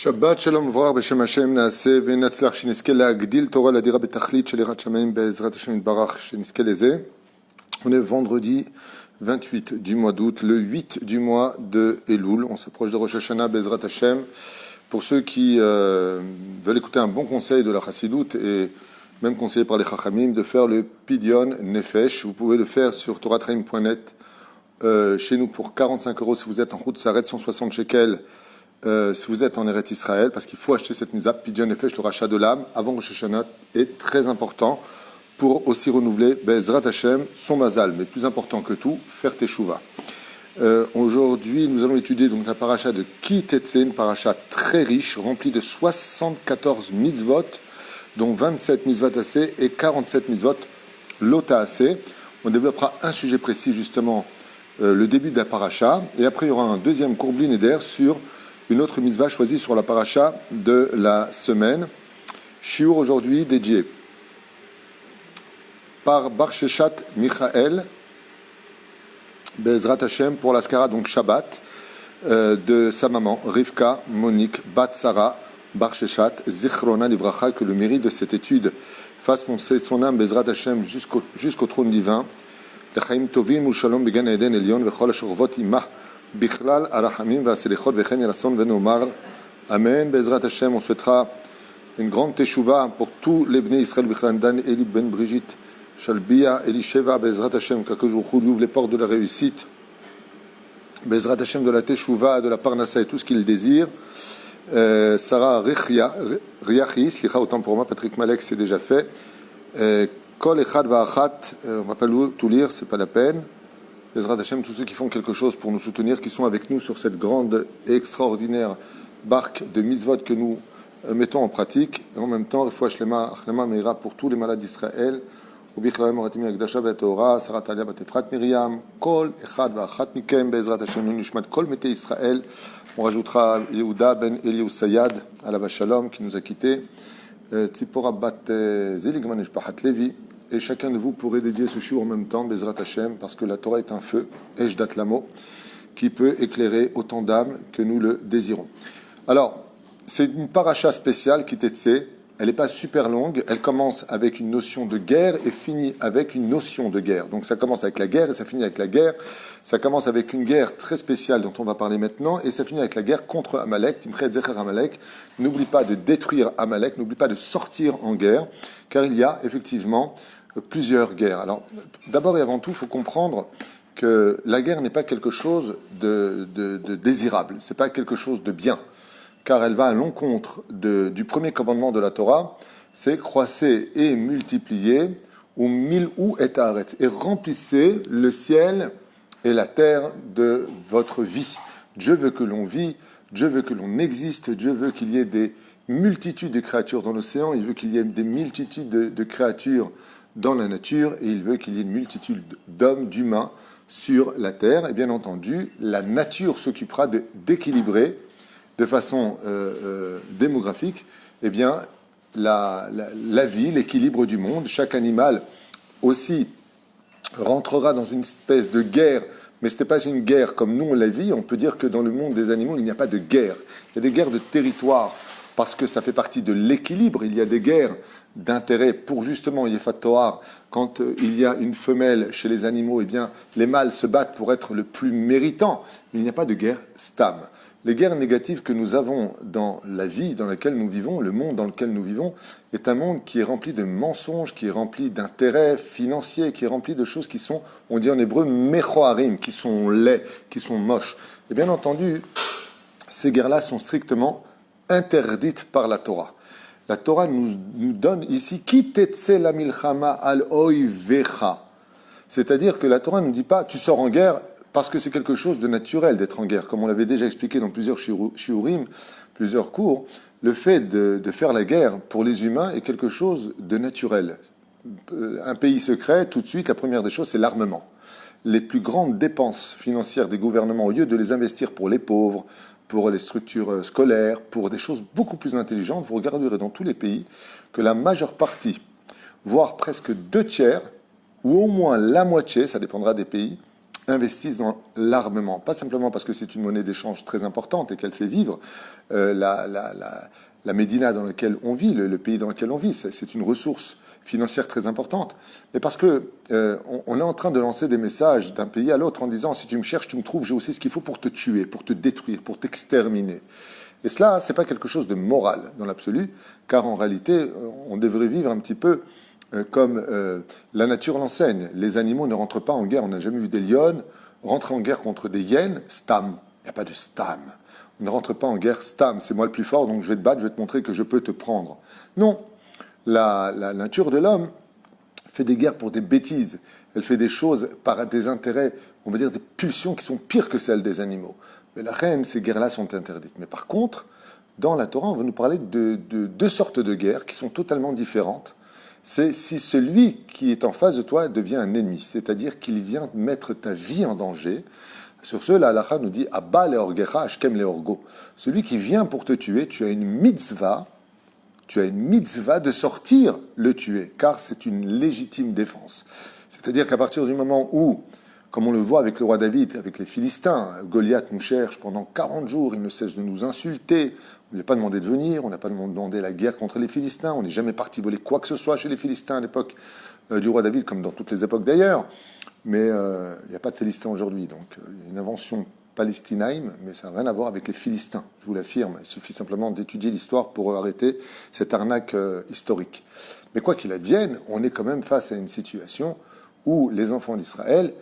Shabbat Shalom V'rach B'Shem Hashem Naaseh V'Natzlach Shenizke L'Agdil Torah L'Adira B'Tachlit Shel Yirat Shamayim Be'ezrat Hashem Yitbarach Shenizke Lezeh. On est vendredi 28 du mois d'août, le 8 du mois de Elul. On s'approche de Rosh Hashanah Be'ezrat Hashem. Pour ceux qui veulent écouter un bon conseil de la Chassidoute et même conseillé par les Chachamim de faire le Pidyon Nefesh, vous pouvez le faire sur toratraim.net chez nous pour 45 € si vous êtes en route s'arrête 160 shekels. Si vous êtes en Eretz Israël, parce qu'il faut acheter cette mitzvah, Pidyon Nefesh, le rachat de l'âme, avant Rosh Hashanah, est très important pour aussi renouveler Be'ezrat Hashem, son mazal. Mais plus important que tout, faire teshuva. Aujourd'hui, nous allons étudier donc la paracha de Ki Tetzeh, une paracha très riche, remplie de 74 mitzvot, dont 27 mitzvot assez et 47 mitzvot lota assez. On développera un sujet précis, justement, le début de la paracha, et après il y aura un deuxième cours Bli-Neder sur une autre mitzvah choisie sur la paracha de la semaine. Shiur aujourd'hui dédié par Bar Sheshat Michael, Be'ezrat Hashem, pour l'Askara, donc Shabbat, de sa maman, Rivka Monique Bat Sarah Bar Sheshat, Zichrona Livracha, que le mérite de cette étude fasse monter son âme, Be'ezrat Hashem, jusqu'au trône divin. L'chaim tovim u shalom began Eden Elyon, v'chol hashorvot imah. Bichlal arachamim v'aselichot v'chen yelason v'nomar. Amen. Be'ezrat Hashem, on souhaitera une grande teshuva pour tous les Bnei Israël, Bichlal Dan, Eli Ben Brigitte, Shalbia, Elisheva, Be'ezrat Hashem, qu'Akadosh Baruch Hu lui ouvre les portes de la réussite. Be'ezrat Hashem, de la teshuva, de la parnassa et tout ce qu'il désire. Sarah Riachi, slicha autant pour moi, Patrick Malek, c'est déjà fait. Kol echad va'achat, on va pas tout lire, c'est pas la peine. Be'ezrat Hashem, tous ceux qui font quelque chose pour nous soutenir, qui sont avec nous sur cette grande et extraordinaire barque de mitzvot que nous mettons en pratique, et en même temps, refoua shlema, achlema meira pour tous les malades d'Israël, ubichlal moratim yakdasha be'torah, Sarah Talia batefrat Miriam, kol echad va'achat mikem, Be'ezrat Hashem, nishmat kol mete Israël. On rajoutera Yehuda ben Eliou Sayad, alav shalom, qui nous a quittés, Tzipora bat Zeligman et Shpachat Levi. Et chacun de vous pourrait dédier ce shiur en même temps, Be'ezrat Hashem, parce que la Torah est un feu, Ejdat Lamo, qui peut éclairer autant d'âmes que nous le désirons. Alors, c'est une paracha spéciale, Ki Tetzeh. Elle n'est pas super longue, elle commence avec une notion de guerre et finit avec une notion de guerre. Donc ça commence avec la guerre et ça finit avec la guerre. Ça commence avec une guerre très spéciale dont on va parler maintenant et ça finit avec la guerre contre Amalek. Timchet Zecher Amalek. N'oublie pas de détruire Amalek, n'oublie pas de sortir en guerre, car il y a effectivement plusieurs guerres. Alors, d'abord et avant tout, il faut comprendre que la guerre n'est pas quelque chose de désirable, c'est pas quelque chose de bien, car elle va à l'encontre du premier commandement de la Torah, c'est croissez et multipliez, ou mil'u et haaretz, et remplissez le ciel et la terre de votre vie. Dieu veut que l'on vit, Dieu veut que l'on existe, Dieu veut qu'il y ait des multitudes de créatures dans l'océan, il veut qu'il y ait des multitudes de créatures dans la nature, et il veut qu'il y ait une multitude d'hommes, d'humains sur la terre. Et bien entendu, la nature s'occupera d'équilibrer de façon démographique eh bien, la vie, l'équilibre du monde. Chaque animal aussi rentrera dans une espèce de guerre, mais ce n'est pas une guerre comme nous on la vit. On peut dire que dans le monde des animaux, il n'y a pas de guerre. Il y a des guerres de territoire, parce que ça fait partie de l'équilibre. Il y a des guerres d'intérêt pour justement Yefat Toar, quand il y a une femelle chez les animaux, eh bien, les mâles se battent pour être le plus méritant. Il n'y a pas de guerre stam. Les guerres négatives que nous avons dans la vie dans laquelle nous vivons, le monde dans lequel nous vivons, est un monde qui est rempli de mensonges, qui est rempli d'intérêts financiers, qui est rempli de choses qui sont, on dit en hébreu, mechoarim, qui sont laids, qui sont moches. Et bien entendu, ces guerres-là sont strictement interdites par la Torah. La Torah nous donne ici Ki Tetzeh la milchama al oivecha. C'est-à-dire que la Torah ne nous dit pas tu sors en guerre parce que c'est quelque chose de naturel d'être en guerre. Comme on l'avait déjà expliqué dans plusieurs shiurim, plusieurs cours, le fait de faire la guerre pour les humains est quelque chose de naturel. Un pays se crée, tout de suite, la première des choses, c'est l'armement. Les plus grandes dépenses financières des gouvernements, au lieu de les investir pour les pauvres, pour les structures scolaires, pour des choses beaucoup plus intelligentes, vous regarderez dans tous les pays que la majeure partie, voire presque 2 tiers, ou au moins la moitié, ça dépendra des pays, investissent dans l'armement. Pas simplement parce que c'est une monnaie d'échange très importante et qu'elle fait vivre la Médina dans laquelle on vit, le pays dans lequel on vit. C'est une ressource financière très importante. Mais parce que on est en train de lancer des messages d'un pays à l'autre en disant si tu me cherches, tu me trouves, j'ai aussi ce qu'il faut pour te tuer, pour te détruire, pour t'exterminer. Et cela, c'est pas quelque chose de moral dans l'absolu, car en réalité, on devrait vivre un petit peu comme la nature l'enseigne. Les animaux ne rentrent pas en guerre. On n'a jamais vu des lionnes rentrer en guerre contre des hyènes. Stam. Il n'y a pas de stam. On ne rentre pas en guerre stam. C'est moi le plus fort, donc je vais te battre, je vais te montrer que je peux te prendre. Non. La nature de l'homme fait des guerres pour des bêtises. Elle fait des choses par des intérêts, on va dire des pulsions qui sont pires que celles des animaux. Mais la reine, ces guerres-là sont interdites. Mais par contre, dans la Torah, on va nous parler de deux sortes de guerres qui sont totalement différentes. C'est si celui qui est en face de toi devient un ennemi, c'est-à-dire qu'il vient mettre ta vie en danger. Sur ce, la halakha nous dit « Abba leorgecha ashkem leorgo ». Celui qui vient pour te tuer, tu as une mitzvah de sortir le tuer, car c'est une légitime défense. C'est-à-dire qu'à partir du moment où, comme on le voit avec le roi David, avec les Philistins, Goliath nous cherche pendant 40 jours, il ne cesse de nous insulter, on ne lui a pas demandé de venir, on n'a pas demandé la guerre contre les Philistins, on n'est jamais parti voler quoi que ce soit chez les Philistins à l'époque du roi David, comme dans toutes les époques d'ailleurs, mais il n'y a pas de Philistins aujourd'hui, donc il y a une invention Palestinaïm, mais ça n'a rien à voir avec les Philistins, je vous l'affirme, il suffit simplement d'étudier l'histoire pour arrêter cette arnaque historique. Mais quoi qu'il advienne, on est quand même face à une situation où les enfants d'Israël,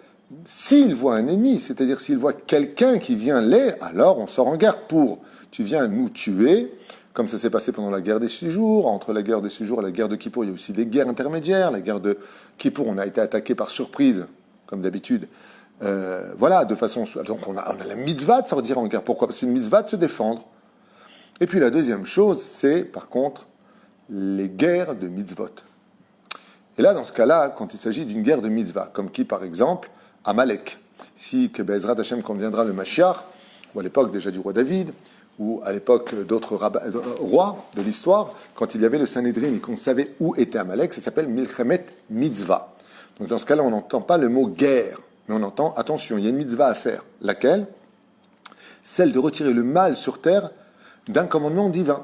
s'ils voient un ennemi, c'est-à-dire s'ils voient quelqu'un qui vient alors on sort en guerre pour. Tu viens nous tuer, comme ça s'est passé pendant la guerre des 6 jours. Entre la guerre des 6 jours et la guerre de Kippour, il y a aussi des guerres intermédiaires. La guerre de Kippour, on a été attaqué par surprise, comme d'habitude. Voilà, de façon... Donc on a la mitzvah de sortir en guerre. Pourquoi? Parce que c'est une mitzvah de se défendre. Et puis la deuxième chose, c'est, par contre, les guerres de mitzvot. Et là, dans ce cas-là, quand il s'agit d'une guerre de mitzvah, comme qui, par exemple, Amalek. Si que Bezrat Hashem, quand viendra le Mashiach, ou à l'époque déjà du roi David, ou à l'époque d'autres rois de l'histoire, quand il y avait le Sanhédrin et qu'on savait où était Amalek, ça s'appelle Milchemet Mitzvah. Donc dans ce cas-là, on n'entend pas le mot guerre, mais on entend, attention, il y a une mitzvah à faire. Laquelle? Celle de retirer le mal sur terre d'un commandement divin.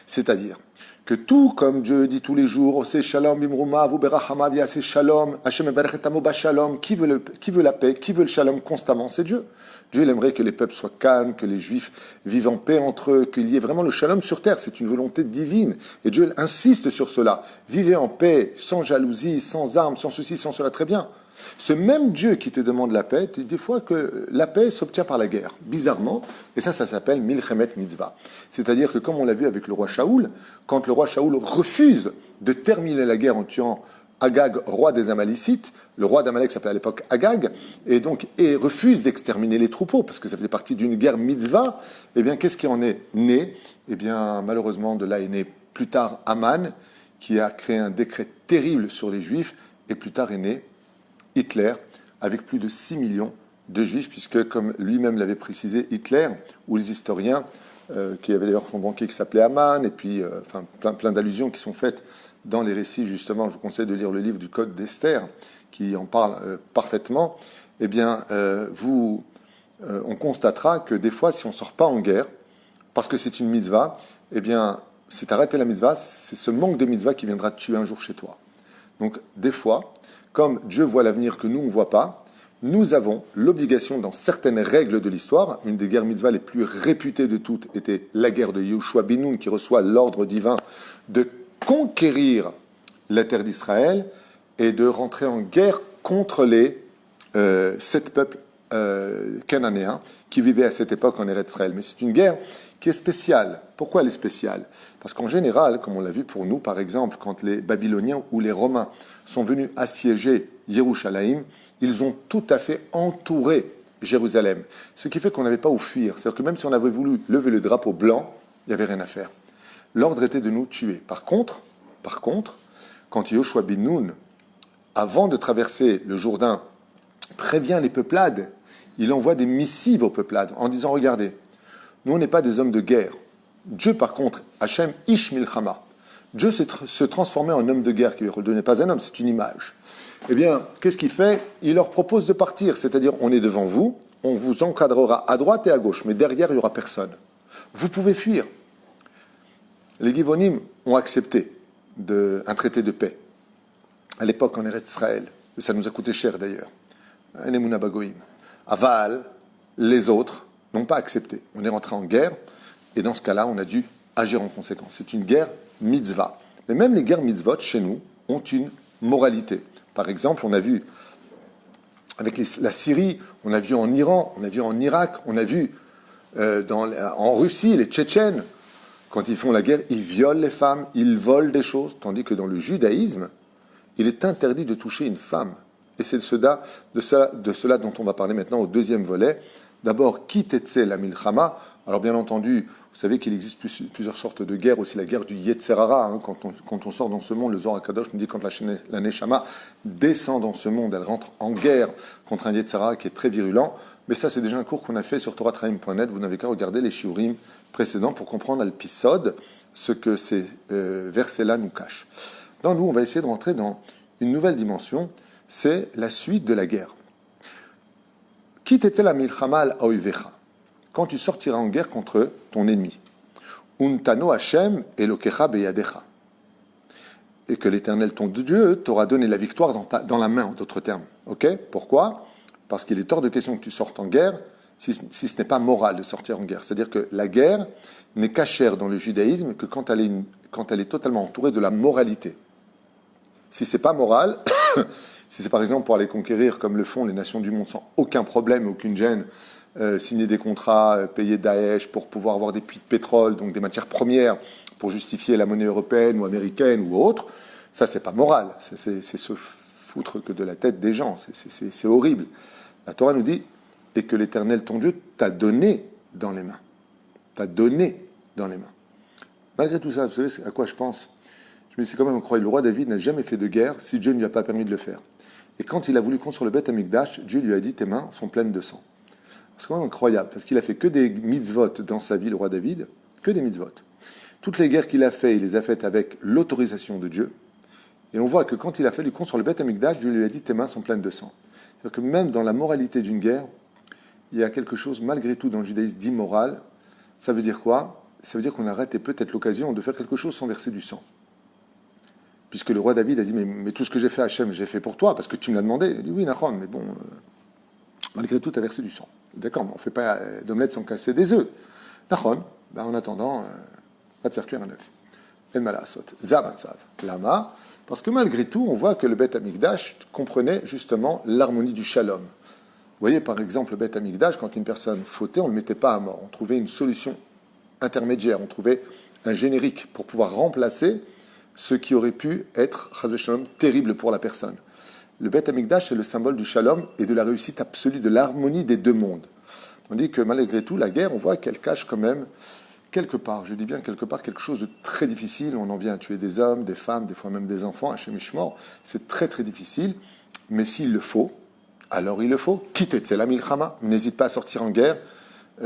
C'est-à-dire que tout comme Dieu dit tous les jours, Oseh Shalom Bimruma, Vuberachama Viaseh Shalom, Hashem Eberechetamo Bashalom, qui veut la paix, qui veut le Shalom constamment, c'est Dieu. Dieu, il aimerait que les peuples soient calmes, que les Juifs vivent en paix entre eux, qu'il y ait vraiment le Shalom sur terre, c'est une volonté divine. Et Dieu insiste sur cela. Vivez en paix, sans jalousie, sans armes, sans ceci, sans cela, très bien. Ce même Dieu qui te demande la paix, des fois que la paix s'obtient par la guerre, bizarrement, et ça s'appelle Milchemet Mitzvah. C'est-à-dire que comme on l'a vu avec le roi Shaoul, quand le roi Shaoul refuse de terminer la guerre en tuant Agag, roi des Amalicites, le roi d'Amalek s'appelait à l'époque Agag, et refuse d'exterminer les troupeaux, parce que ça faisait partie d'une guerre mitzvah, eh bien qu'est-ce qui en est né? Eh bien malheureusement de là est né plus tard Aman, qui a créé un décret terrible sur les Juifs, et plus tard est né Hitler, avec plus de 6 millions de Juifs, puisque, comme lui-même l'avait précisé, Hitler, ou les historiens, qui avaient d'ailleurs son banquier qui s'appelait Haman, et puis plein d'allusions qui sont faites dans les récits, justement, je vous conseille de lire le livre du Code d'Esther, qui en parle parfaitement, eh bien, on constatera que des fois, si on ne sort pas en guerre, parce que c'est une mitzvah, eh bien, c'est arrêter la mitzvah, c'est ce manque de mitzvah qui viendra te tuer un jour chez toi. Donc, des fois, comme Dieu voit l'avenir que nous, on ne voit pas, nous avons l'obligation, dans certaines règles de l'histoire, une des guerres mitzvahs les plus réputées de toutes était la guerre de Yehoshua ben Nun, qui reçoit l'ordre divin de conquérir la terre d'Israël et de rentrer en guerre contre les 7 peuples cananéens qui vivaient à cette époque en Eretz Israël. Mais c'est une guerre qui est spéciale. Pourquoi elle est spéciale? Parce qu'en général, comme on l'a vu pour nous, par exemple, quand les Babyloniens ou les Romains sont venus assiéger Yerushalayim, ils ont tout à fait entouré Jérusalem. Ce qui fait qu'on n'avait pas où fuir. C'est-à-dire que même si on avait voulu lever le drapeau blanc, il n'y avait rien à faire. L'ordre était de nous tuer. Par contre, quand Yehoshua ben Nun, avant de traverser le Jourdain, prévient les peuplades, il envoie des missives aux peuplades en disant, regardez, nous on n'est pas des hommes de guerre. Dieu par contre, Hachem Ish Milchama. Dieu se transformait en homme de guerre, qui ne n'est pas un homme, c'est une image. Eh bien, qu'est-ce qu'il fait? Il leur propose de partir, c'est-à-dire on est devant vous, on vous encadrera à droite et à gauche, mais derrière, il n'y aura personne. Vous pouvez fuir. Les Givonim ont accepté un traité de paix. À l'époque, en Eretz Israël, et ça nous a coûté cher d'ailleurs. Enemuna Bagoïm. Aval, les autres n'ont pas accepté. On est rentré en guerre, et dans ce cas-là, on a dû agir en conséquence. C'est une guerre mitzvah. Mais même les guerres mitzvot, chez nous, ont une moralité. Par exemple, on a vu avec la Syrie, on a vu en Iran, on a vu en Irak, on a vu en Russie, les Tchétchènes, quand ils font la guerre, ils violent les femmes, ils volent des choses, tandis que dans le judaïsme, il est interdit de toucher une femme. Et c'est de cela dont on va parler maintenant au deuxième volet. D'abord, qui tetse la milchama. Alors bien entendu, vous savez qu'il existe plusieurs sortes de guerres, aussi la guerre du Yetzerara. Hein, quand on sort dans ce monde, le Zohar HaKadosh nous dit quand la Neshama descend dans ce monde, elle rentre en guerre contre un Yetzerara qui est très virulent. Mais ça, c'est déjà un cours qu'on a fait sur toratraim.net. Vous n'avez qu'à regarder les shiurim précédents pour comprendre à l'épisode ce que ces versets-là nous cachent. Donc nous, on va essayer de rentrer dans une nouvelle dimension, c'est la suite de la guerre. Qui t'était la milchama al oivecha? Quand tu sortiras en guerre contre ton ennemi. Untano Hashem elokecha beyadecha. Et que l'Éternel, ton Dieu, t'aura donné la victoire dans la main, en d'autres termes. Ok? Pourquoi? Parce qu'il est hors de question que tu sortes en guerre si ce n'est pas moral de sortir en guerre. C'est-à-dire que la guerre n'est cachère dans le judaïsme que quand elle est totalement entourée de la moralité. Si c'est pas moral, si c'est par exemple pour aller conquérir, comme le font les nations du monde sans aucun problème, aucune gêne, signer des contrats, payer Daesh pour pouvoir avoir des puits de pétrole, donc des matières premières pour justifier la monnaie européenne ou américaine ou autre, ça c'est pas moral, c'est se foutre que de la tête des gens, c'est horrible. La Torah nous dit, et que l'Éternel ton Dieu t'a donné dans les mains. T'a donné dans les mains. Malgré tout ça, vous savez à quoi je pense? Je me dis, c'est quand même incroyable. Le roi David n'a jamais fait de guerre si Dieu ne lui a pas permis de le faire. Et quand il a voulu construire le Beth Amikdash, Dieu lui a dit, tes mains sont pleines de sang. C'est quand même incroyable, parce qu'il a fait que des mitzvot dans sa vie, le roi David, que des mitzvot. Toutes les guerres qu'il a faites, il les a faites avec l'autorisation de Dieu. Et on voit que quand il a fallu construire le Beth Amikdash, Dieu lui a dit, tes mains sont pleines de sang. C'est-à-dire que même dans la moralité d'une guerre, il y a quelque chose, malgré tout, dans le judaïsme d'immoral. Ça veut dire quoi? Ça veut dire qu'on a raté peut-être l'occasion de faire quelque chose sans verser du sang. Puisque le roi David a dit, mais tout ce que j'ai fait à Hachem, j'ai fait pour toi, parce que tu me l'as demandé. Il dit, oui, Nachon, mais bon, malgré tout, tu as versé du sang. D'accord, mais on ne fait pas d'omelette sans casser des œufs. Nachon, en attendant, va te faire cuire un œuf. El malasot, zamatzav. Lama, parce que malgré tout, on voit que le Beth Amikdash comprenait justement l'harmonie du shalom. Vous voyez, par exemple, le Beth Amikdash, quand une personne fautait, on ne le mettait pas à mort. On trouvait une solution intermédiaire, on trouvait un générique pour pouvoir remplacer ce qui aurait pu être, chas v'shalom, terrible pour la personne. Le Beth Amikdash est le symbole du shalom et de la réussite absolue, de l'harmonie des deux mondes. On dit que malgré tout, la guerre, on voit qu'elle cache quand même, quelque part, je dis bien quelque part, quelque chose de très difficile. On en vient à tuer des hommes, des femmes, des fois même des enfants, Hachem Ishmor. C'est très très difficile, mais s'il le faut, alors il le faut. Quittez la milchama, n'hésite pas à sortir en guerre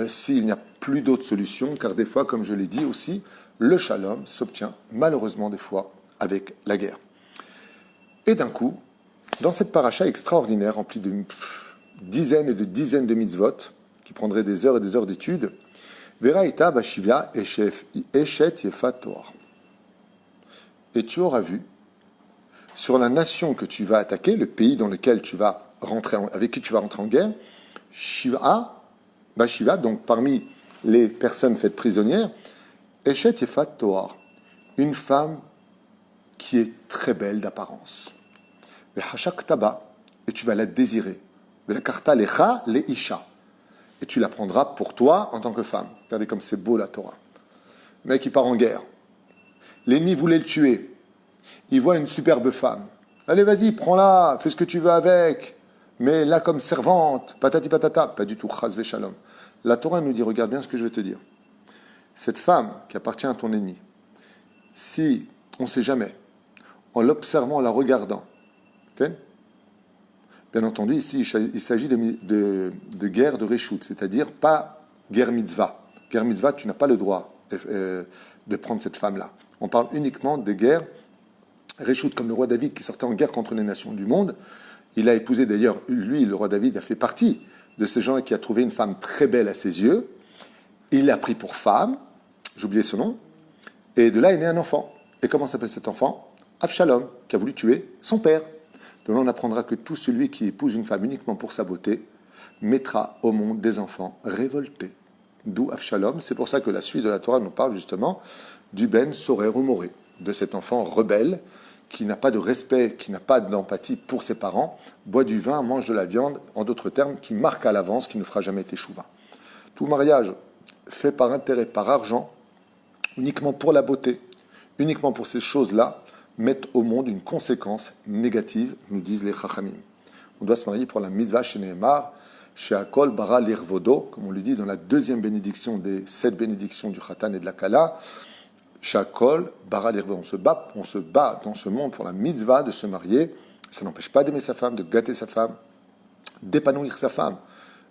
s'il n'y a plus d'autre solution, car des fois, comme je l'ai dit aussi, le shalom s'obtient malheureusement des fois avec la guerre. Et d'un coup, dans cette paracha extraordinaire, remplie de dizaines et de dizaines de mitzvot, qui prendraient des heures et des heures d'études, Veraïta bashivia eshet yefat Torah. Et tu auras vu, sur la nation que tu vas attaquer, le pays dans lequel tu vas rentrer, avec qui tu vas rentrer en guerre, Shiva, donc parmi les personnes faites prisonnières, Eshet Yefat Toar, une femme qui est très belle d'apparence. Et Hashak Taba, et tu vas la désirer. La Karta Lecha Le Isha, et tu la prendras pour toi en tant que femme. Regardez comme c'est beau la Torah. Le mec, il part en guerre. L'ennemi voulait le tuer. Il voit une superbe femme. Allez, vas-y, prends-la, fais ce que tu veux avec. Mais là, comme servante, patati patata, pas du tout, chas v'shalom. La Torah nous dit, regarde bien ce que je vais te dire. Cette femme qui appartient à ton ennemi, si on ne sait jamais, en l'observant, en la regardant, okay, bien entendu, ici, il s'agit de guerre de Réchout, c'est-à-dire pas guerre mitzvah. Guerre mitzvah, tu n'as pas le droit de prendre cette femme-là. On parle uniquement des guerres. Réchout, comme le roi David qui sortait en guerre contre les nations du monde, il a épousé d'ailleurs, lui, le roi David a fait partie de ces gens qui a trouvé une femme très belle à ses yeux. Il l'a pris pour femme, j'ai oublié son nom, et de là est né un enfant. Et comment s'appelle cet enfant? Avshalom, qui a voulu tuer son père. De là, on apprendra que tout celui qui épouse une femme uniquement pour sa beauté mettra au monde des enfants révoltés. D'où Avshalom. C'est pour ça que la suite de la Torah nous parle justement du Ben Sorer ou Moré, de cet enfant rebelle qui n'a pas de respect, qui n'a pas d'empathie pour ses parents, boit du vin, mange de la viande, en d'autres termes, qui marque à l'avance, qui ne fera jamais teshuva. Tout mariage fait par intérêt, par argent, uniquement pour la beauté, uniquement pour ces choses-là, met au monde une conséquence négative, nous disent les Chachamim. On doit se marier pour la mitzvah chez Nehemar, chez Akol bara l'irvodo, comme on lui dit dans la deuxième bénédiction des 7 bénédictions du Khatan et de la Kala. Chez Akol bara l'irvodo, on se bat dans ce monde pour la mitzvah de se marier. Ça n'empêche pas d'aimer sa femme, de gâter sa femme, d'épanouir sa femme.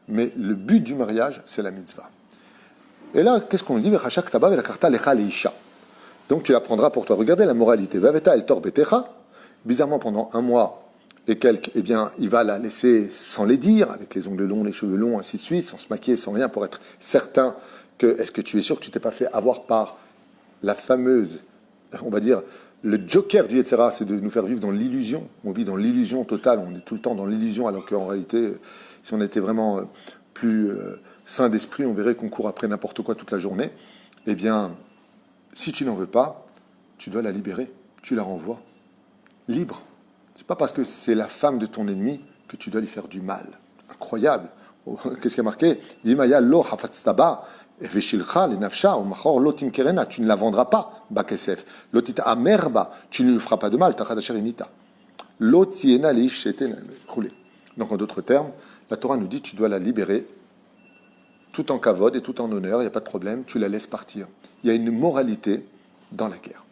Mais le but du mariage, c'est la mitzvah. Et là, qu'est-ce qu'on dit? Donc tu la prendras pour toi. Regardez la moralité. Bizarrement, pendant un mois et quelques, eh bien, il va la laisser sans les dire, avec les ongles longs, les cheveux longs, ainsi de suite, sans se maquiller, sans rien, pour être certain que, est-ce que tu es sûr que tu t'es pas fait avoir par la fameuse, on va dire, le joker du Yetzirah, c'est de nous faire vivre dans l'illusion. On vit dans l'illusion totale, on est tout le temps dans l'illusion, alors qu'en réalité, si on était vraiment plus sain d'esprit, on verrait qu'on court après n'importe quoi toute la journée. Eh bien, si tu n'en veux pas, tu dois la libérer, tu la renvoies. Libre. C'est pas parce que c'est la femme de ton ennemi que tu dois lui faire du mal. Incroyable. Qu'est-ce qui a marqué? Tu ne la vendras pas, bakesef. Tu ne lui feras pas de mal, donc en d'autres termes, la Torah nous dit tu dois la libérer tout en kavod et tout en honneur, il n'y a pas de problème, tu la laisses partir. Il y a une moralité dans la guerre.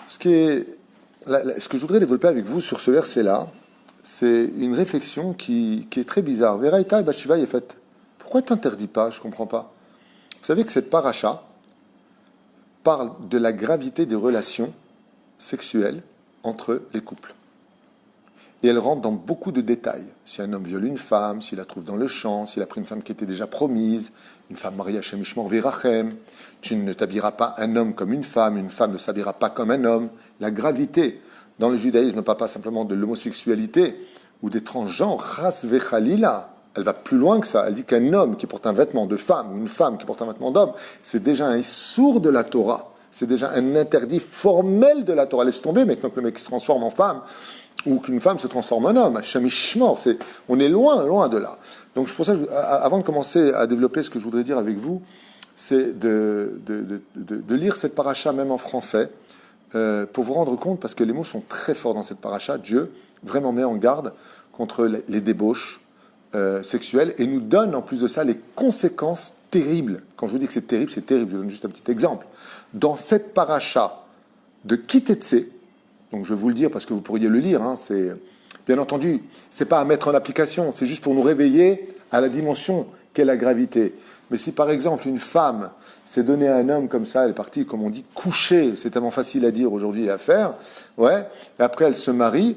Ce que je voudrais développer avec vous sur ce verset-là, c'est une réflexion qui est très bizarre. Veraïta et Batshiva est faite. Pourquoi tu n'interdis pas? Je ne comprends pas. Vous savez que cette paracha parle de la gravité des relations sexuelles entre les couples. Et elle rentre dans beaucoup de détails. Si un homme viole une femme, s'il la trouve dans le champ, s'il a pris une femme qui était déjà promise, une femme mariée à Shem Ishmor Virachem, tu ne t'habilleras pas un homme comme une femme ne s'habillera pas comme un homme. La gravité dans le judaïsme ne parle pas simplement de l'homosexualité ou des transgenres, ras vechalila. Elle va plus loin que ça. Elle dit qu'un homme qui porte un vêtement de femme ou une femme qui porte un vêtement d'homme, c'est déjà un sourd de la Torah. C'est déjà un interdit formel de la Torah. Laisse tomber, mais quand le mec se transforme en femme, ou qu'une femme se transforme en homme, on est loin de là. Donc c'est pour ça, avant de commencer à développer ce que je voudrais dire avec vous, c'est de lire cette paracha même en français, pour vous rendre compte, parce que les mots sont très forts dans cette paracha. Dieu vraiment met en garde contre les débauches sexuelles et nous donne en plus de ça les conséquences terribles. Quand je vous dis que c'est terrible, c'est terrible. Je vous donne juste un petit exemple. Dans cette paracha de Kitetse, donc je vais vous le dire parce que vous pourriez le lire, c'est bien entendu, c'est pas à mettre en application, c'est juste pour nous réveiller à la dimension qu'est la gravité. Mais si par exemple une femme s'est donnée à un homme comme ça, elle est partie, comme on dit, coucher, c'est tellement facile à dire aujourd'hui et à faire, ouais, et après elle se marie,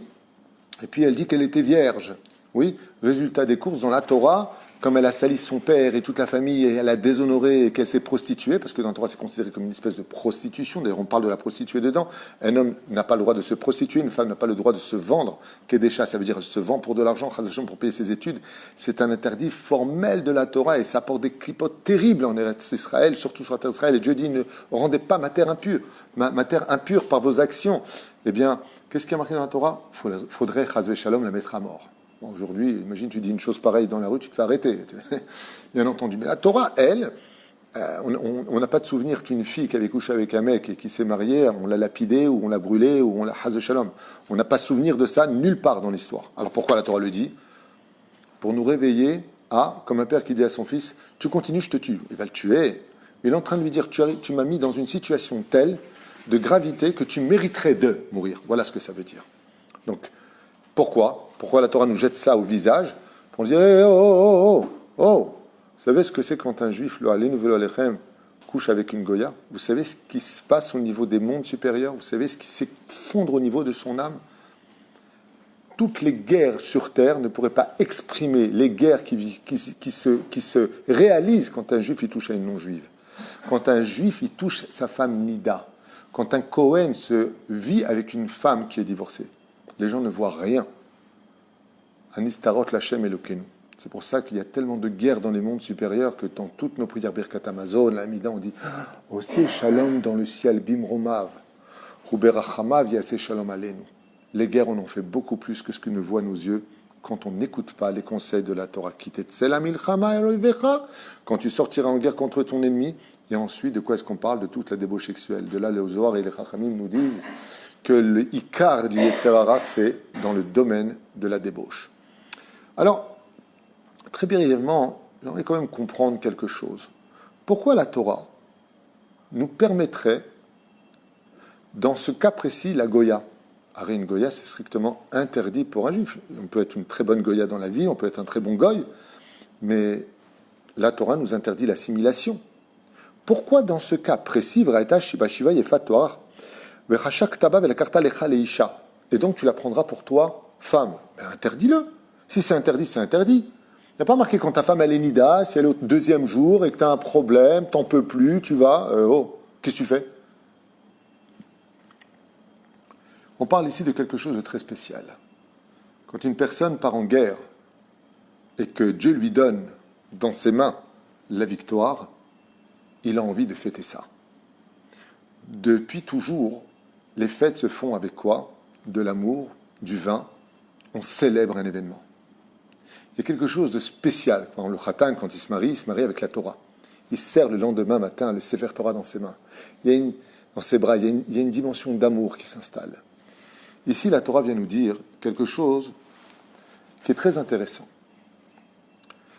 et puis elle dit qu'elle était vierge. Oui, résultat des courses, dans la Torah, comme elle a sali son père et toute la famille, et elle a déshonoré et qu'elle s'est prostituée, parce que dans la Torah c'est considéré comme une espèce de prostitution, d'ailleurs on parle de la prostituée dedans, un homme n'a pas le droit de se prostituer, une femme n'a pas le droit de se vendre, Kedesha, ça veut dire se vend pour de l'argent, pour payer ses études, c'est un interdit formel de la Torah, et ça apporte des clipotes terribles en Eretz Israël, surtout sur la terre d'Israël, et Dieu dit ne rendez pas ma terre impure, ma terre impure par vos actions. Eh bien, qu'est-ce qui est marqué dans la Torah? Faudrait, Chazvé Shalom, la mettre à mort. Aujourd'hui, imagine, tu dis une chose pareille dans la rue, tu te fais arrêter. Bien entendu. Mais la Torah, elle, on n'a pas de souvenir qu'une fille qui avait couché avec un mec et qui s'est mariée, on l'a lapidée, ou on l'a brûlée, ou on l'a haz de shalom. On n'a pas souvenir de ça nulle part dans l'histoire. Alors pourquoi la Torah le dit? Pour nous réveiller à, comme un père qui dit à son fils, tu continues, je te tue. Il va le tuer. Il est en train de lui dire, tu m'as mis dans une situation telle de gravité que tu mériterais de mourir. Voilà ce que ça veut dire. Donc, pourquoi la Torah nous jette ça au visage? Pour dire, oh, vous savez ce que c'est quand un juif, le Alenu Velo Alechem, couche avec une Goya, vous savez ce qui se passe au niveau des mondes supérieurs? Vous savez ce qui s'effondre au niveau de son âme? Toutes les guerres sur Terre ne pourraient pas exprimer les guerres qui se réalisent quand un juif il touche à une non-juive. Quand un juif il touche sa femme Nida. Quand un Cohen se vit avec une femme qui est divorcée. Les gens ne voient rien. Anistarot Lachem Elokeinu. C'est pour ça qu'il y a tellement de guerres dans les mondes supérieurs que dans toutes nos prières Birkat Hamazon, l'Amida, on dit aussi Shalom dans le ciel, Bimromav, Ruberachamav Yaseh Shalom Aleinu. Les guerres, on en fait beaucoup plus que ce que ne voient nos yeux quand on n'écoute pas les conseils de la Torah. Quand tu sortiras en guerre contre ton ennemi, et ensuite, de quoi est-ce qu'on parle? De toute la débauche sexuelle. De là, les Zohar et les Chachamim nous disent que le Ikar du Yetzer Hara, c'est dans le domaine de la débauche. Alors, très brièvement, j'aimerais quand même comprendre quelque chose. Pourquoi la Torah nous permettrait, dans ce cas précis, la Goya? Arrêt une Goya, c'est strictement interdit pour un juif. On peut être une très bonne Goya dans la vie, on peut être un très bon Goy, mais la Torah nous interdit l'assimilation. Pourquoi dans ce cas précis, et donc tu la prendras pour toi, femme? Ben, interdis-le. Si c'est interdit, c'est interdit. Il n'y a pas marqué quand ta femme elle est nida, si elle est au deuxième jour et que tu as un problème, t'en peux plus, tu vas, qu'est-ce que tu fais? On parle ici de quelque chose de très spécial. Quand une personne part en guerre et que Dieu lui donne dans ses mains la victoire, il a envie de fêter ça. Depuis toujours, les fêtes se font avec quoi? De l'amour, du vin. On célèbre un événement. Il y a quelque chose de spécial. Quand le Khatan, quand il se marie avec la Torah. Il serre le lendemain matin le Sefer Torah dans ses mains. Dans ses bras, il y a une dimension d'amour qui s'installe. Ici, la Torah vient nous dire quelque chose qui est très intéressant.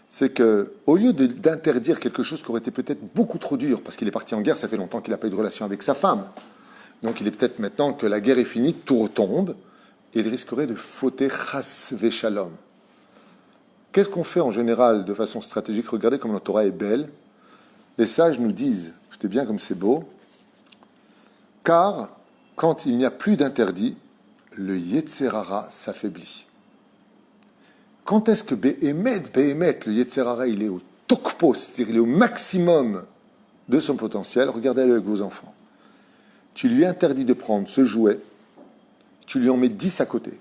C'est qu'au lieu d'interdire quelque chose qui aurait été peut-être beaucoup trop dur, parce qu'il est parti en guerre, ça fait longtemps qu'il n'a pas eu de relation avec sa femme, donc il est peut-être maintenant que la guerre est finie, tout retombe, et il risquerait de fauter chas veshalom. Qu'est-ce qu'on fait en général de façon stratégique? Regardez comme la Torah est belle. Les sages nous disent, écoutez bien comme c'est beau, car quand il n'y a plus d'interdit, le Yetzer Hara s'affaiblit. Quand est-ce que Behemet, le Yetzer Hara, il est au tokpo, c'est-à-dire il est au maximum de son potentiel? Regardez avec vos enfants. Tu lui interdis de prendre ce jouet, tu lui en mets 10 à côté.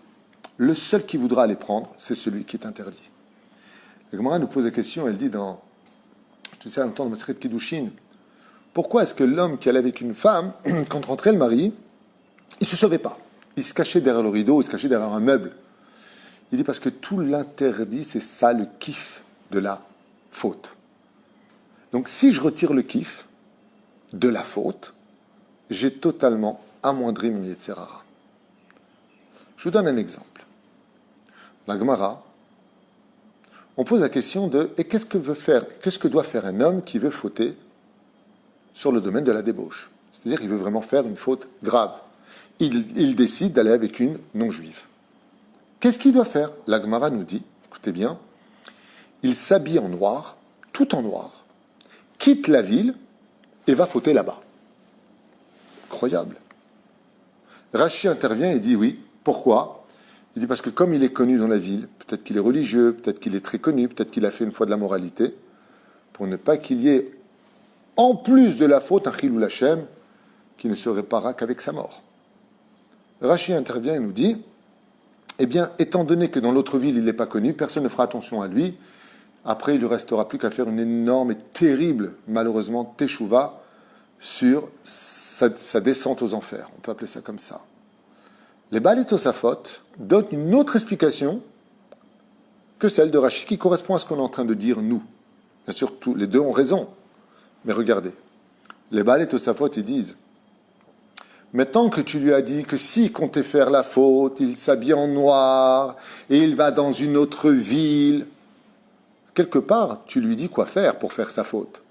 Le seul qui voudra les prendre, c'est celui qui est interdit. La Gemara nous pose la question, elle dit dans, tu sais, à l'entendre de Maseret Kiddushin, pourquoi est-ce que l'homme qui allait avec une femme, quand rentrait le mari, il ne se sauvait pas? Il se cachait derrière le rideau, il se cachait derrière un meuble. Il dit parce que tout l'interdit, c'est ça le kiff de la faute. Donc si je retire le kiff de la faute, j'ai totalement amoindri mon Yetzer Hara. Je vous donne un exemple. La Gemara, on pose la question de et qu'est-ce que doit faire un homme qui veut fauter sur le domaine de la débauche? C'est-à-dire qu'il veut vraiment faire une faute grave. Il décide d'aller avec une non-juive. Qu'est-ce qu'il doit faire? La Gemara nous dit, écoutez bien, il s'habille en noir, tout en noir, quitte la ville et va fauter là-bas. Incroyable. Rachi intervient et dit oui. Pourquoi? Il dit parce que comme il est connu dans la ville, peut-être qu'il est religieux, peut-être qu'il est très connu, peut-être qu'il a fait une fois de la moralité, pour ne pas qu'il y ait, en plus de la faute, un chilou lachem qui ne se réparera qu'avec sa mort. Rachi intervient et nous dit, eh bien, étant donné que dans l'autre ville, il n'est pas connu, personne ne fera attention à lui, après, il ne lui restera plus qu'à faire une énorme et terrible, malheureusement, teshuva sur sa descente aux enfers. On peut appeler ça comme ça. Les Baalei Tosafot donnent une autre explication que celle de Rachi, qui correspond à ce qu'on est en train de dire nous. Bien sûr, les deux ont raison. Mais regardez, les Baalei Tosafot, ils disent, maintenant que tu lui as dit que s'il comptait faire la faute, il s'habille en noir et il va dans une autre ville, quelque part, tu lui dis quoi faire pour faire sa faute.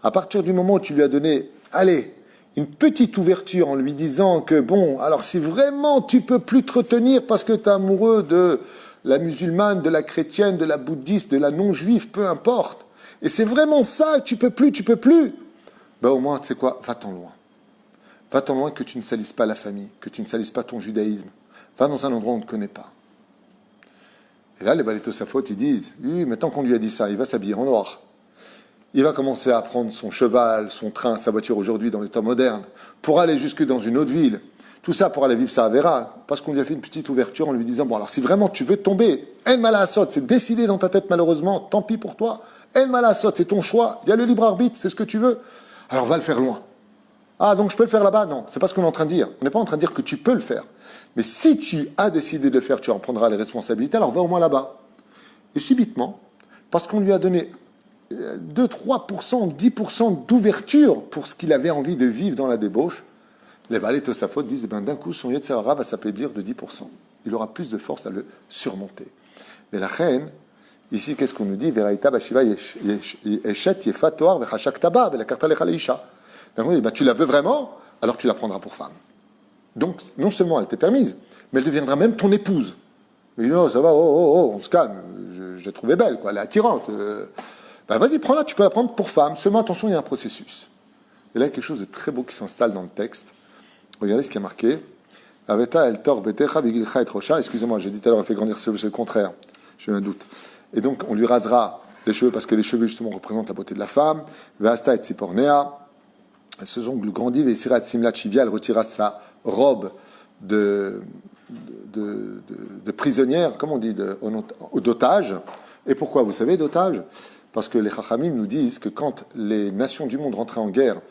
À partir du moment où tu lui as donné, allez, une petite ouverture en lui disant que bon, alors si vraiment tu peux plus te retenir parce que tu es amoureux de la musulmane, de la chrétienne, de la bouddhiste, de la non-juive, peu importe, et c'est vraiment ça, tu peux plus, ben au moins, tu sais quoi, va-t'en loin. Va-t'en loin que tu ne salisses pas la famille, que tu ne salisses pas ton judaïsme. Va dans un endroit où on ne te connaît pas. Et là, les Baalei Tosafot, ils disent, oui, maintenant qu'on lui a dit ça, il va s'habiller en noir. Il va commencer à prendre son cheval, son train, sa voiture aujourd'hui dans les temps modernes, pour aller jusque dans une autre ville. Tout ça pour aller vivre sa Avera, parce qu'on lui a fait une petite ouverture en lui disant, bon alors si vraiment tu veux tomber, En Malasot, c'est décidé dans ta tête malheureusement, tant pis pour toi. En Malasot, c'est ton choix, il y a le libre arbitre, c'est ce que tu veux. Alors va le faire loin. Ah, donc je peux le faire là-bas? Non, c'est pas ce qu'on est en train de dire. On n'est pas en train de dire que tu peux le faire. Mais si tu as décidé de le faire, tu en prendras les responsabilités, alors va au moins là-bas. Et subitement, parce qu'on lui a donné 2, 3%, 10% d'ouverture pour ce qu'il avait envie de vivre dans la débauche, les Baalei Tosafot disent, d'un coup, son Yetzer Hara va s'affaiblir de 10%. Il aura plus de force à le surmonter. Mais la reine, ici, qu'est-ce qu'on nous dit? Veraïta bashiva yeshet yefat toar vechashak taba velakarta lecha leisha. Tu la veux vraiment, alors tu la prendras pour femme. Donc, non seulement elle t'est permise, mais elle deviendra même ton épouse. Il dit, oh, ça va, on se calme, je l'ai trouvée belle, quoi, elle est attirante. Vas-y, prends-la, tu peux la prendre pour femme. Seulement, attention, il y a un processus. Et là, il y a quelque chose de très beau qui s'installe dans le texte. Regardez ce qui est marqué. Aveta el tor betecha bigilcha et rocha. Excusez-moi, j'ai dit tout à l'heure, on fait grandir ses cheveux, c'est le contraire. J'ai eu un doute. Et donc, on lui rasera les cheveux, parce que les cheveux, justement, représentent la beauté de la femme. Vasta et tzipornea. Ses ongles grandis, Vesirat simlat chivia, elle retira sa robe de prisonnière, comme on dit, d'otage. Et pourquoi, vous savez, d'otage? Parce que les Chachamim nous disent que quand les nations du monde rentraient en guerre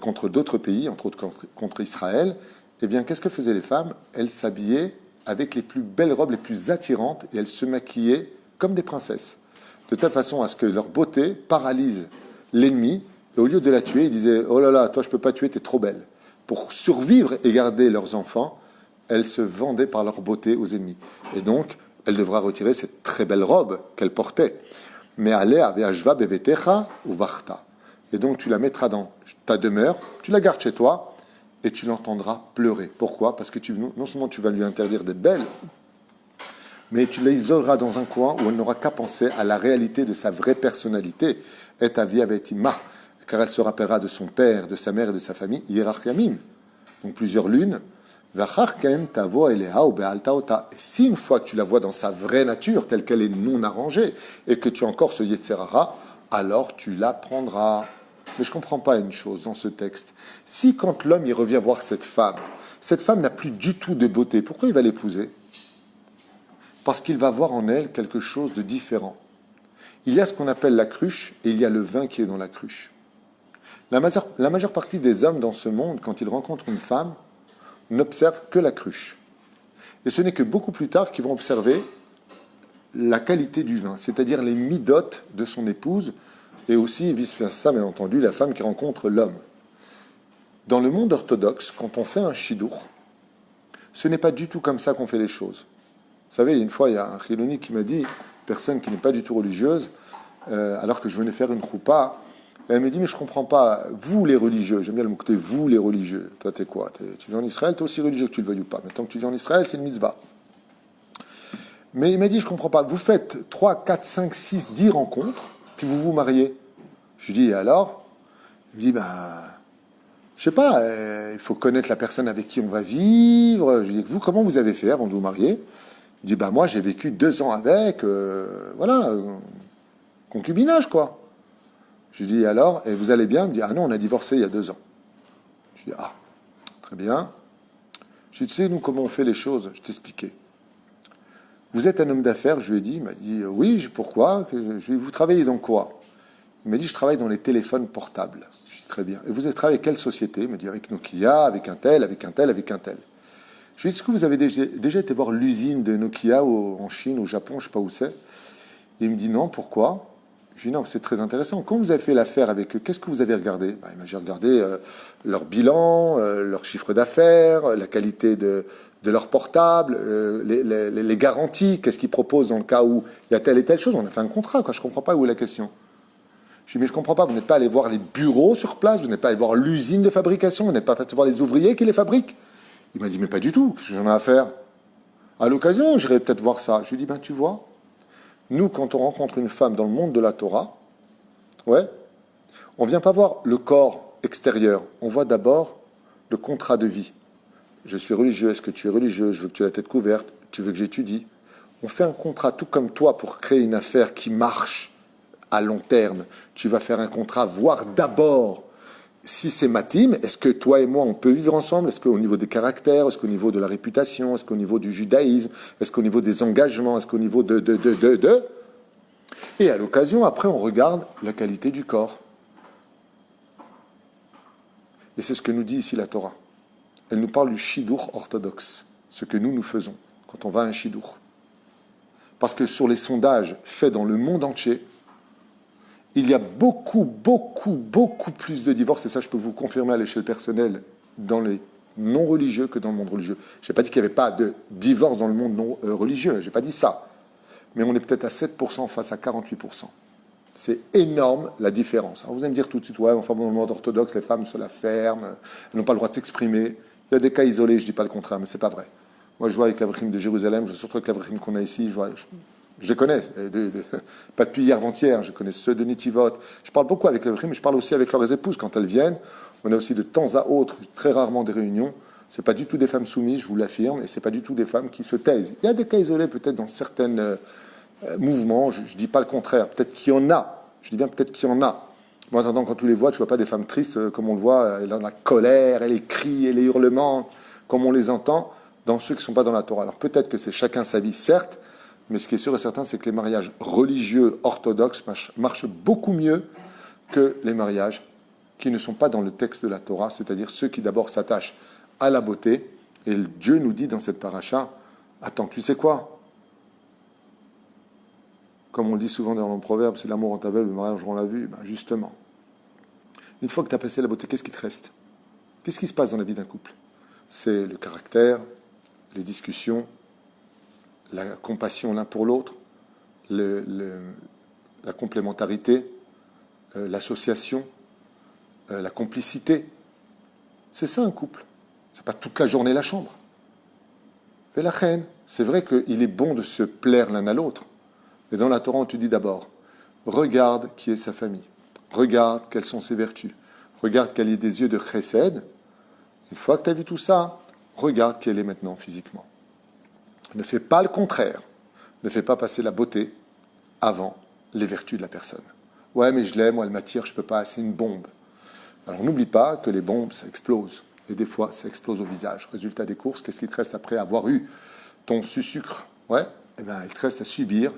contre d'autres pays, entre autres contre Israël, eh bien, qu'est-ce que faisaient les femmes? Elles s'habillaient avec les plus belles robes, les plus attirantes, et elles se maquillaient comme des princesses, de telle façon à ce que leur beauté paralyse l'ennemi, et au lieu de la tuer, ils disaient « Oh là là, toi je ne peux pas tuer, tu es trop belle ». Pour survivre et garder leurs enfants, elles se vendaient par leur beauté aux ennemis. Et donc, elle devra retirer cette très belle robe qu'elle portait. Mais allez aveashva bevetecha ou varta. Et donc, tu la mettras dans ta demeure, tu la gardes chez toi, et tu l'entendras pleurer. Pourquoi? Parce que non seulement tu vas lui interdire d'être belle, mais tu l'isoleras dans un coin où elle n'aura qu'à penser à la réalité de sa vraie personnalité. Et ta vie avec Ima, car elle se rappellera de son père, de sa mère et de sa famille, Yirachyamim. Donc plusieurs lunes. Et si une fois que tu la vois dans sa vraie nature, telle qu'elle est non arrangée, et que tu as encore ce Yetzer Hara, alors tu la prendras. Mais je ne comprends pas une chose dans ce texte. Si quand l'homme il revient voir cette femme n'a plus du tout de beauté, pourquoi il va l'épouser? Parce qu'il va voir en elle quelque chose de différent. Il y a ce qu'on appelle la cruche, et il y a le vin qui est dans la cruche. La majeure partie des hommes dans ce monde, quand ils rencontrent une femme, n'observent que la cruche. Et ce n'est que beaucoup plus tard qu'ils vont observer la qualité du vin, c'est-à-dire les midotes de son épouse, et aussi, vice-versa, bien entendu, la femme qui rencontre l'homme. Dans le monde orthodoxe, quand on fait un shidour, ce n'est pas du tout comme ça qu'on fait les choses. Vous savez, une fois, il y a un chiloni qui m'a dit, personne qui n'est pas du tout religieuse, alors que je venais faire une choupa, elle me dit, mais je ne comprends pas, vous les religieux, j'aime bien le mot côté, vous les religieux, toi t'es quoi? Tu vis en Israël, t'es aussi religieux que tu le veuilles ou pas. Maintenant que tu vis en Israël, c'est une mitzvah. Mais il m'a dit, je ne comprends pas, vous faites 3, 4, 5, 6, 10 rencontres, puis vous vous mariez. Je lui dis, et alors? Il me dit, je sais pas, il faut connaître la personne avec qui on va vivre. Je lui dis, vous, comment vous avez fait avant de vous marier? Il dit, moi j'ai vécu 2 ans avec, concubinage quoi. Je lui dis, alors, et vous allez bien? Il me dit, ah non, on a divorcé il y a 2 ans. Je lui dis, ah, très bien. Je lui dis, tu sais, nous, comment on fait les choses? Je t'expliquais. Vous êtes un homme d'affaires? Je lui ai dit, il m'a dit, oui, pourquoi? Je lui ai dit, vous travaillez dans quoi? Il m'a dit, je travaille dans les téléphones portables. Je lui ai dit, très bien. Et vous avez travaillé avec quelle société? Il m'a dit, avec Nokia, avec un tel, avec un tel, avec un tel. Je lui ai dit, est-ce que vous avez déjà été voir l'usine de Nokia en Chine, au Japon, je ne sais pas où c'est? Il me dit, non, pourquoi? Je lui ai dit, non, c'est très intéressant. Quand vous avez fait l'affaire avec eux, qu'est-ce que vous avez regardé? Il m'a dit, j'ai regardé leur bilan, leur chiffre d'affaires, la qualité de leur portable, les garanties, qu'est-ce qu'ils proposent dans le cas où il y a telle et telle chose. On a fait un contrat, quoi. Je ne comprends pas où est la question. Je lui ai dit, mais je ne comprends pas, vous n'êtes pas allé voir les bureaux sur place, vous n'êtes pas allé voir l'usine de fabrication, vous n'êtes pas allé voir les ouvriers qui les fabriquent. Il m'a dit, mais pas du tout, j'en ai à faire. À l'occasion, j'irai peut-être voir ça. Je lui ai dit, tu vois, nous, quand on rencontre une femme dans le monde de la Torah, On ne vient pas voir le corps extérieur, on voit d'abord le contrat de vie. Je suis religieux, est-ce que tu es religieux? Je veux que tu aies la tête couverte, tu veux que j'étudie. On fait un contrat tout comme toi pour créer une affaire qui marche à long terme. Tu vas faire un contrat, voir d'abord si c'est ma team, est-ce que toi et moi on peut vivre ensemble? Est-ce qu'au niveau des caractères, est-ce qu'au niveau de la réputation, est-ce qu'au niveau du judaïsme, est-ce qu'au niveau des engagements, est-ce qu'au niveau de... Et à l'occasion, après, on regarde la qualité du corps. Et c'est ce que nous dit ici la Torah. Elle nous parle du shidur orthodoxe, ce que nous faisons quand on va à un shidur. Parce que sur les sondages faits dans le monde entier, il y a beaucoup plus de divorces, et ça je peux vous confirmer à l'échelle personnelle, dans les non-religieux que dans le monde religieux. Je n'ai pas dit qu'il n'y avait pas de divorce dans le monde non religieux, je n'ai pas dit ça. Mais on est peut-être à 7% face à 48%. C'est énorme la différence. Alors vous allez me dire tout de suite, ouais, enfin, dans le monde orthodoxe, les femmes se la ferment, elles n'ont pas le droit de s'exprimer. Il y a des cas isolés, je ne dis pas le contraire, mais ce n'est pas vrai. Moi, je vois avec l'Avrichim de Jérusalem, surtout avec l'Avrichim qu'on a ici, je les connais, pas depuis hier, avant-hier, je connais ceux de Nitivot. Je parle beaucoup avec l'Avrichim, mais je parle aussi avec leurs épouses quand elles viennent. On a aussi de temps à autre, très rarement des réunions. Ce n'est pas du tout des femmes soumises, je vous l'affirme, et ce n'est pas du tout des femmes qui se taisent. Il y a des cas isolés peut-être dans certains mouvements, je ne dis pas le contraire, peut-être qu'il y en a, je dis bien peut-être qu'il y en a. Moi, en attendant, quand tu les vois, tu ne vois pas des femmes tristes comme on le voit, dans la colère, et les cris et les hurlements, comme on les entend dans ceux qui ne sont pas dans la Torah. Alors peut-être que c'est chacun sa vie, certes, mais ce qui est sûr et certain, c'est que les mariages religieux orthodoxes marchent beaucoup mieux que les mariages qui ne sont pas dans le texte de la Torah, c'est-à-dire ceux qui d'abord s'attachent à la beauté. Et Dieu nous dit dans cette paracha, attends, tu sais quoi? Comme on le dit souvent dans le proverbe, c'est l'amour en ta veille, le mariage on l'a vu. Ben justement, une fois que tu as passé la beauté, qu'est-ce qui te reste? Qu'est-ce qui se passe dans la vie d'un couple? C'est le caractère, les discussions, la compassion l'un pour l'autre, la complémentarité, l'association, la complicité. C'est ça un couple. C'est pas toute la journée la chambre. Et la reine, c'est vrai qu'il est bon de se plaire l'un à l'autre. Mais dans la Torah, on te dit d'abord, regarde qui est sa famille. Regarde quelles sont ses vertus. Regarde qu'elle ait des yeux de chesed. Une fois que tu as vu tout ça, regarde qui elle est maintenant physiquement. Ne fais pas le contraire. Ne fais pas passer la beauté avant les vertus de la personne. Ouais, mais je l'aime, elle m'attire, je ne peux pas, c'est une bombe. Alors n'oublie pas que les bombes, ça explose. Et des fois, ça explose au visage. Résultat des courses, qu'est-ce qui te reste après avoir eu ton sucre? Ouais, eh bien, il te reste à subir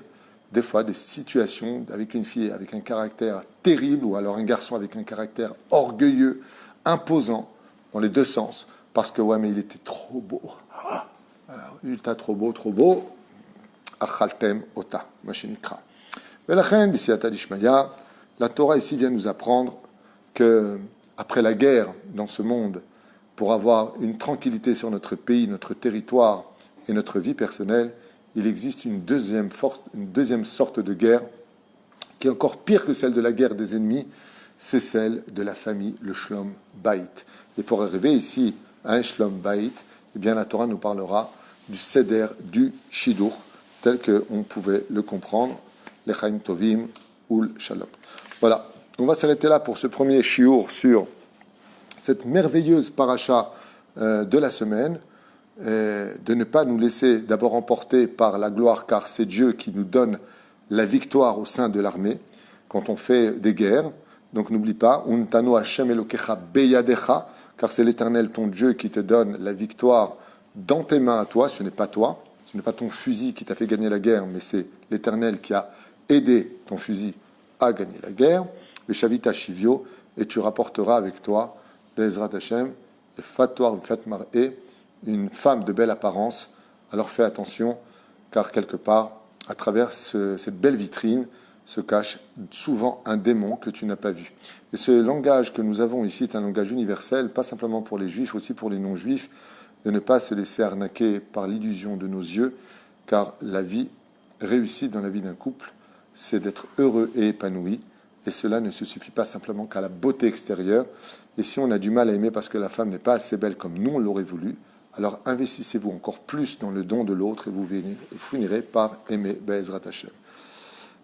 des fois des situations avec une fille avec un caractère terrible ou alors un garçon avec un caractère orgueilleux, imposant, dans les deux sens. Parce que, ouais, mais il était trop beau. Il était trop beau. Achaltem ota, mashinikra. La Torah ici vient nous apprendre que après la guerre dans ce monde, pour avoir une tranquillité sur notre pays, notre territoire et notre vie personnelle, il existe une deuxième sorte de guerre qui est encore pire que celle de la guerre des ennemis, c'est celle de la famille, le Shlom Bayit. Et pour arriver ici à un Shlom Bayit, eh bien la Torah nous parlera du Seder du Shidur, tel qu'on pouvait le comprendre, l'Echaim Tovim ou le Shalom. Voilà, on va s'arrêter là pour ce premier shiur sur cette merveilleuse paracha de la semaine, de ne pas nous laisser d'abord emporter par la gloire, car c'est Dieu qui nous donne la victoire au sein de l'armée quand on fait des guerres. Donc n'oublie pas, Untano Hashem Elokecha beyadecha, car c'est l'Éternel ton Dieu qui te donne la victoire dans tes mains à toi. Ce n'est pas toi, ce n'est pas ton fusil qui t'a fait gagner la guerre, mais c'est l'Éternel qui a aidé ton fusil à gagner la guerre. Le Shavita Shivio, et tu rapporteras avec toi l'Ezrat Hashem, et Fatwar Fatmar et une femme de belle apparence. Alors fais attention, car quelque part, à travers cette belle vitrine, se cache souvent un démon que tu n'as pas vu. Et ce langage que nous avons ici est un langage universel, pas simplement pour les juifs, aussi pour les non-juifs, de ne pas se laisser arnaquer par l'illusion de nos yeux, car la vie réussie dans la vie d'un couple, c'est d'être heureux et épanoui, et cela ne se suffit pas simplement qu'à la beauté extérieure. Et si on a du mal à aimer parce que la femme n'est pas assez belle comme nous on l'aurait voulu, alors investissez-vous encore plus dans le don de l'autre et vous finirez par aimer Be'ezrat Hashem.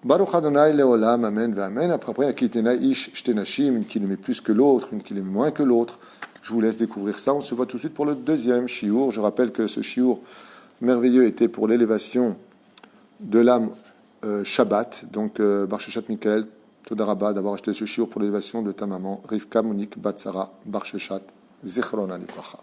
Baruch Adonai Leolam, Amen, Amen. Après, Akitena Ish Shtenashim, une qui l'aimait plus que l'autre, une qui l'aimait moins que l'autre. Je vous laisse découvrir ça. On se voit tout de suite pour le deuxième shiur. Je rappelle que ce shiur merveilleux était pour l'élévation de l'âme Shabbat. Donc, Bar Sheshat Mikael, Todarabah d'avoir acheté ce shiur pour l'élévation de ta maman, Rivka Monique Bat Sarah Bar Sheshat Zichrona Livracha.